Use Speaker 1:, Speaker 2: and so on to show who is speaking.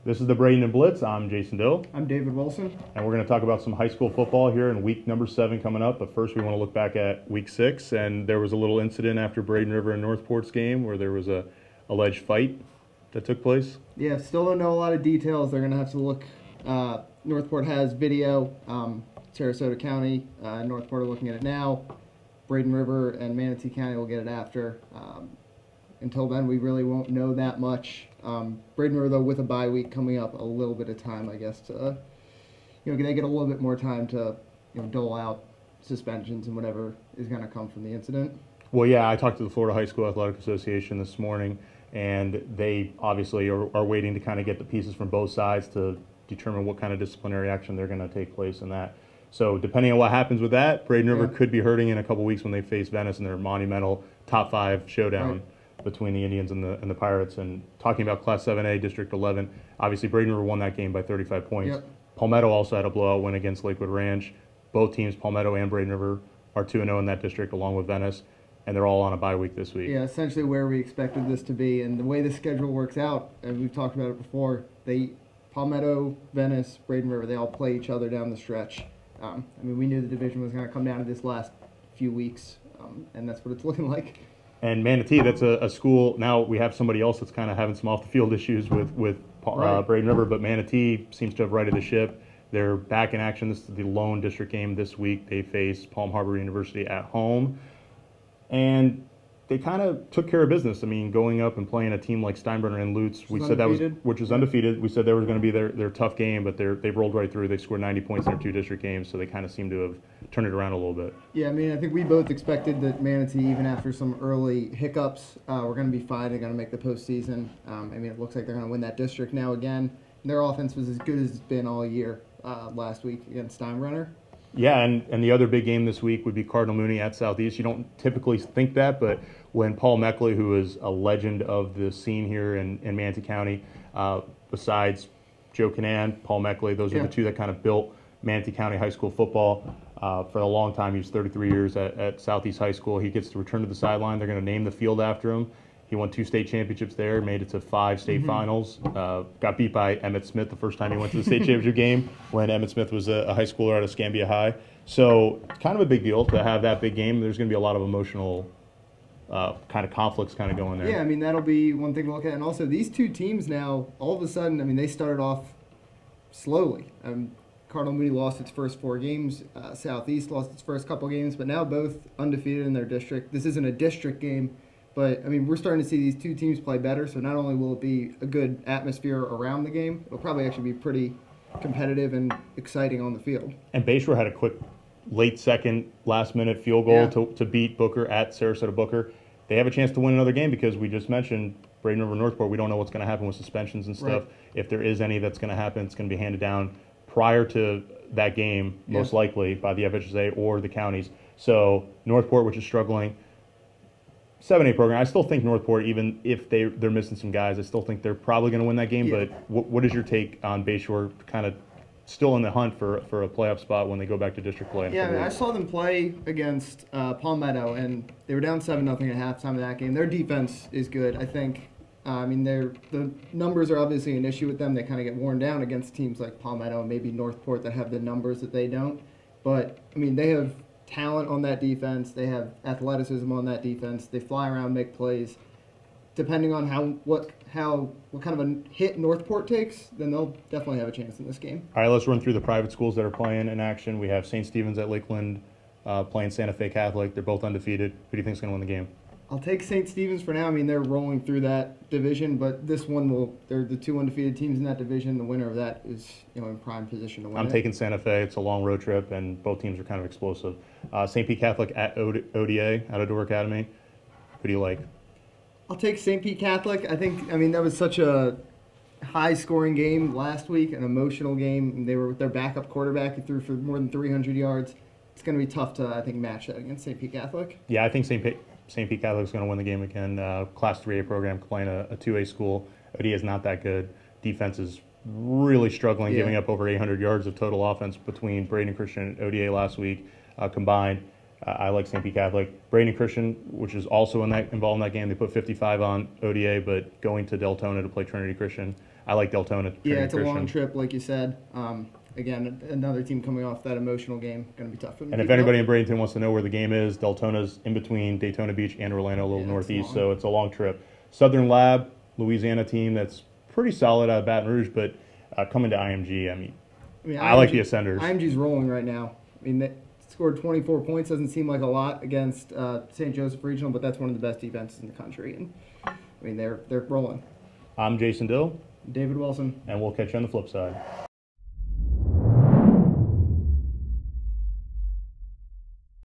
Speaker 1: This is the Bradenton Blitz. I'm Jason Dill.
Speaker 2: I'm David Wilson.
Speaker 1: And we're going to talk about some high school football here in week number 7 coming up. But first we want to look back at week 6. And there was a little incident after Braden River and Northport's game where there was a alleged fight that took place.
Speaker 2: Yeah, still don't know a lot of details. They're going to have to look. Northport has video. Sarasota County, Northport are looking at it now. Braden River and Manatee County will get it after. Until then, we really won't know that much. Braden River, though, with a bye week coming up, a little bit of time, I guess, to they get a little bit more time to dole out suspensions and whatever is going to come from the incident.
Speaker 1: Well, yeah, I talked to the Florida High School Athletic Association this morning, and they obviously are waiting to kind of get the pieces from both sides to determine what kind of disciplinary action they're going to take place in that. So depending on what happens with that, Braden River could be hurting in a couple weeks when they face Venice in their monumental top 5 showdown between the Indians and the Pirates. And talking about Class 7A, District 11, obviously Braden River won that game by 35 points.
Speaker 2: Yep.
Speaker 1: Palmetto also had a blowout win against Lakewood Ranch. Both teams, Palmetto and Braden River, are 2-0 in that district along with Venice, and they're all on a bye week this week.
Speaker 2: Yeah, essentially where we expected this to be. And the way the schedule works out, and we've talked about it before, Palmetto, Venice, Braden River, they all play each other down the stretch. We knew the division was going to come down to this last few weeks, and that's what it's looking like.
Speaker 1: And Manatee, that's a school. Now we have somebody else that's kind of having some off-the-field issues with Braden River, but Manatee seems to have righted the ship. They're back in action. This is the lone district game this week. They face Palm Harbor University at home. And they kind of took care of business. I mean, going up and playing a team like Steinbrenner and Lutz, which was undefeated. We said that was going to be their tough game, but they've rolled right through. They scored 90 points in their 2 district games, so they kind of seem to have turned it around a little bit.
Speaker 2: Yeah, I think we both expected that Manatee, even after some early hiccups, were going to be fine. They're going to make the postseason. It looks like they're going to win that district now again. And their offense was as good as it's been all year last week against Steinbrenner.
Speaker 1: Yeah, and the other big game this week would be Cardinal Mooney at Southeast. You don't typically think that, but when Paul Meckley, who is a legend of the scene here in Manatee County, besides Joe Canan, Paul Meckley, those are the two that kind of built Manatee County high school football for a long time. He was 33 years at Southeast High School. He gets to return to the sideline. They're going to name the field after him. He won 2 state championships there, made it to 5 state finals, got beat by Emmett Smith the first time he went to the state championship game when Emmett Smith was a high schooler out of Escambia High. So kind of a big deal to have that big game. There's going to be a lot of emotional kind of conflicts kind of going there.
Speaker 2: Yeah, that'll be one thing to look at. And also these two teams now, all of a sudden, they started off slowly. Cardinal Mooney lost its first 4 games. Southeast lost its first couple games, but now both undefeated in their district. This isn't a district game. But, we're starting to see these two teams play better, so not only will it be a good atmosphere around the game, it'll probably actually be pretty competitive and exciting on the field. And
Speaker 1: Bayshore had a quick late second, last-minute field goal to beat Booker at Sarasota Booker. They have a chance to win another game because we just mentioned Braden River Northport. We don't know what's going to happen with suspensions and stuff. Right. If there is any that's going to happen, it's going to be handed down prior to that game, most likely, by the FHSA or the counties. So Northport, which is struggling, 7A program. I still think Northport, even if they're missing some guys, I still think they're probably going to win that game. Yeah. But what is your take on Bayshore kind of still in the hunt for a playoff spot when they go back to district play?
Speaker 2: Yeah, I saw them play against Palmetto, and they were down 7-0 at halftime of that game. Their defense is good. I think, the numbers are obviously an issue with them. They kind of get worn down against teams like Palmetto and maybe Northport that have the numbers that they don't. But, they have talent on that defense. They have athleticism on that defense. They fly around, make plays. Depending on what kind of a hit Northport takes, then they'll definitely have a chance in this game.
Speaker 1: All right, let's run through the private schools that are playing in action. We have St. Stephen's at Lakeland playing Santa Fe Catholic. They're both undefeated. Who do you think is going to win the game?
Speaker 2: I'll take St. Stephen's for now. They're rolling through that division, but this one they're the 2 undefeated teams in that division. The winner of that is, in prime position to win.
Speaker 1: I'm taking Santa Fe. It's a long road trip, and both teams are kind of explosive. St. Pete Catholic at ODA, Out-of-Door Academy. Who do you like?
Speaker 2: I'll take St. Pete Catholic. I think, that was such a high-scoring game last week, an emotional game. They were with their backup quarterback who threw for more than 300 yards. It's going to be tough to, match that against St. Pete Catholic.
Speaker 1: Yeah, I think St. Pete Catholic is going to win the game again. Class 3A program playing a 2A school. ODA is not that good. Defense is really struggling, giving up over 800 yards of total offense between Bradenton Christian and ODA last week combined. I like St. Pete Catholic. Bradenton Christian, which is also involved in that game, they put 55 on ODA, but going to Deltona to play Trinity Christian. I like Deltona.
Speaker 2: Yeah, it's a
Speaker 1: Christian.
Speaker 2: long trip, like you said. Again, another team coming off that emotional game, going to be tough for them.
Speaker 1: And if anybody in Bradenton wants to know where the game is, Deltona's in between Daytona Beach and Orlando, a little northeast, so it's a long trip. Southern Lab, Louisiana team that's pretty solid out of Baton Rouge, but coming to IMG, I like the Ascenders.
Speaker 2: IMG's rolling right now. I mean, they scored 24 points. Doesn't seem like a lot against St. Joseph Regional, but that's one of the best defenses in the country. And I mean, they're rolling.
Speaker 1: I'm Jason Dill.
Speaker 2: David Wilson.
Speaker 1: And we'll catch you on the flip side.